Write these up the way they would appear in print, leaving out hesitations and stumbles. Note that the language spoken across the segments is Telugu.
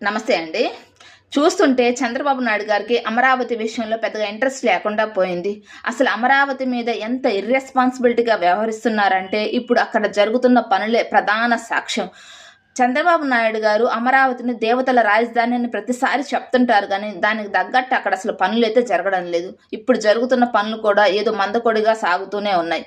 నమస్తే అండి. చూస్తుంటే చంద్రబాబు నాయుడు గారికి అమరావతి విషయంలో పెద్దగా ఇంట్రెస్ట్ లేకుండా పోయింది. అసలు అమరావతి మీద ఎంత ఇర్రెస్పాన్సిబిలిటీగా వ్యవహరిస్తున్నారంటే ఇప్పుడు అక్కడ జరుగుతున్న పనులే ప్రధాన సాక్ష్యం. చంద్రబాబు నాయుడు గారు అమరావతిని దేవతల రాజధాని అని ప్రతిసారి చెప్తుంటారు గానీ, దానికి తగ్గట్టు అక్కడ అసలు పనులైతే జరగడం లేదు. ఇప్పుడు జరుగుతున్న పనులు కూడా ఏదో మందకొడిగా సాగుతూనే ఉన్నాయి.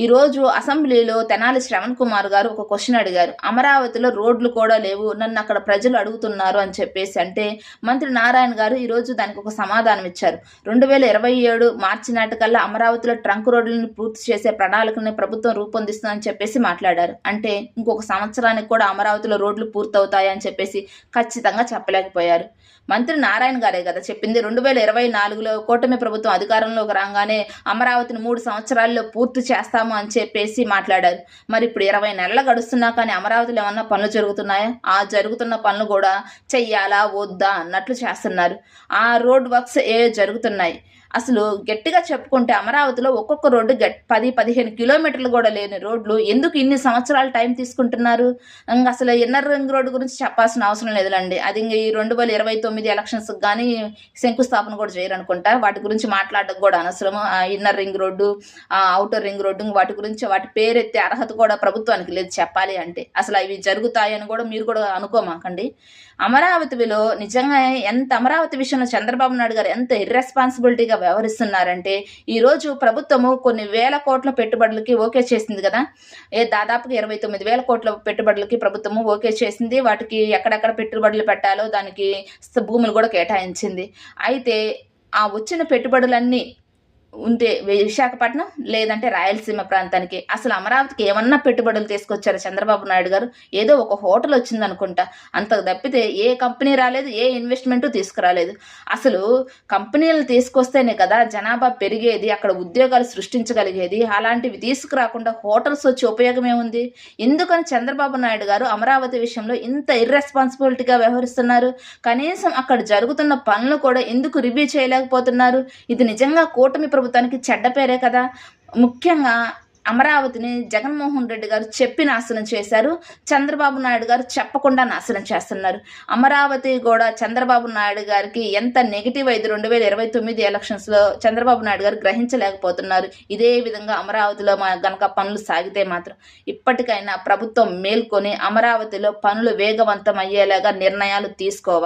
ఈరోజు అసెంబ్లీలో తెనాలి శ్రవణ్ కుమార్ గారు ఒక క్వశ్చన్ అడిగారు. అమరావతిలో రోడ్లు కూడా లేవు, నన్ను అక్కడ ప్రజలు అడుగుతున్నారు అని చెప్పేసి అంటే మంత్రి నారాయణ గారు ఈరోజు దానికి ఒక సమాధానం ఇచ్చారు. 2027 మార్చి నాటికల్లా అమరావతిలో ట్రంక్ రోడ్లను పూర్తి చేసే ప్రణాళికని ప్రభుత్వం రూపొందిస్తుందని చెప్పేసి మాట్లాడారు. అంటే ఇంకొక సంవత్సరానికి కూడా అమరావతిలో రోడ్లు పూర్తవుతాయని చెప్పేసి ఖచ్చితంగా చెప్పలేకపోయారు. మంత్రి నారాయణ గారే కదా చెప్పింది. 2024లో కూటమి ప్రభుత్వం అధికారంలోకి రాగానే అమరావతిని 3 సంవత్సరాల్లో పూర్తి చేస్తాము అని చెప్పేసి మాట్లాడారు. మరి ఇప్పుడు 20 నెలలు గడుస్తున్నా కానీ అమరావతిలో ఏమన్నా పనులు జరుగుతున్నాయా? ఆ జరుగుతున్న పనులు కూడా చెయ్యాలా వద్దా అన్నట్లు చేస్తున్నారు. ఆ రోడ్ వర్క్స్ జరుగుతున్నాయి. అసలు గట్టిగా చెప్పుకుంటే అమరావతిలో ఒక్కొక్క రోడ్డు 10-15 కిలోమీటర్లు కూడా లేని రోడ్లు ఎందుకు ఇన్ని సంవత్సరాలు టైం తీసుకుంటున్నారు? అసలు ఇన్నర్ రింగ్ రోడ్డు గురించి చెప్పాల్సిన అవసరం లేదులండి. అది ఇంక ఈ 2029 ఎలక్షన్స్ కానీ శంకుస్థాపన కూడా చేయరనుకుంటా. వాటి గురించి మాట్లాడడం కూడా అనవసరం. Inner ring road, outer ring road, వాటి గురించి వాటి పేరెత్తే అర్హత కూడా ప్రభుత్వానికి లేదు చెప్పాలి అంటే. అసలు ఇవి జరుగుతాయని కూడా మీరు కూడా అనుకోమాకండి. అమరావతిలో నిజంగా అమరావతి విషయంలో చంద్రబాబు నాయుడు గారు ఎంత ఇర్రెస్పాన్సిబిలిటీగా వ్యవహరిస్తున్నారంటే, ఈరోజు ప్రభుత్వము కొన్ని వేల కోట్ల పెట్టుబడులకి ఓకే చేసింది కదా. దాదాపుగా 29,000 కోట్ల పెట్టుబడులకి ప్రభుత్వము ఓకే చేసింది. వాటికి ఎక్కడెక్కడ పెట్టుబడులు పెట్టాలో దానికి భూములు కూడా కేటాయించింది. అయితే ఆ వచ్చిన పెట్టుబడులన్నీ ఉంటే విశాఖపట్నం లేదంటే రాయలసీమ ప్రాంతానికి అసలు అమరావతికి ఏమన్నా పెట్టుబడులు తీసుకొచ్చారు చంద్రబాబు నాయుడు గారు? ఏదో ఒక హోటల్ వచ్చింది అనుకుంటా, అంతకు తప్పితే ఏ కంపెనీ రాలేదు, ఏ ఇన్వెస్ట్మెంటు తీసుకురాలేదు. అసలు కంపెనీలు తీసుకొస్తేనే కదా జనాభా పెరిగేది, అక్కడ ఉద్యోగాలు సృష్టించగలిగేది. అలాంటివి తీసుకురాకుండా హోటల్స్ వచ్చి ఉపయోగం ఏముంది? ఎందుకని చంద్రబాబు నాయుడు గారు అమరావతి విషయంలో ఇంత ఇర్రెస్పాన్సిబిలిటీగా వ్యవహరిస్తున్నారు? కనీసం అక్కడ జరుగుతున్న పనులు కూడా ఎందుకు రివ్యూ చేయలేకపోతున్నారు? ఇది నిజంగా కూటమి ప్రభుత్వానికి చెడ్డ పేరే కదా. ముఖ్యంగా అమరావతిని జగన్మోహన్ రెడ్డి గారు చెప్పి నాశనం చేశారు, చంద్రబాబు నాయుడు గారు చెప్పకుండా నాశనం చేస్తున్నారు. అమరావతి కూడా చంద్రబాబు నాయుడు గారికి ఎంత నెగిటివ్ అయింది 2029 ఎలక్షన్స్లో చంద్రబాబు నాయుడు గారు గ్రహించలేకపోతున్నారు. ఇదే విధంగా అమరావతిలో గనక పనులు సాగితే మాత్రం ఇప్పటికైనా ప్రభుత్వం మేల్కొని అమరావతిలో పనులు వేగవంతం అయ్యేలాగా నిర్ణయాలు తీసుకోవాలి.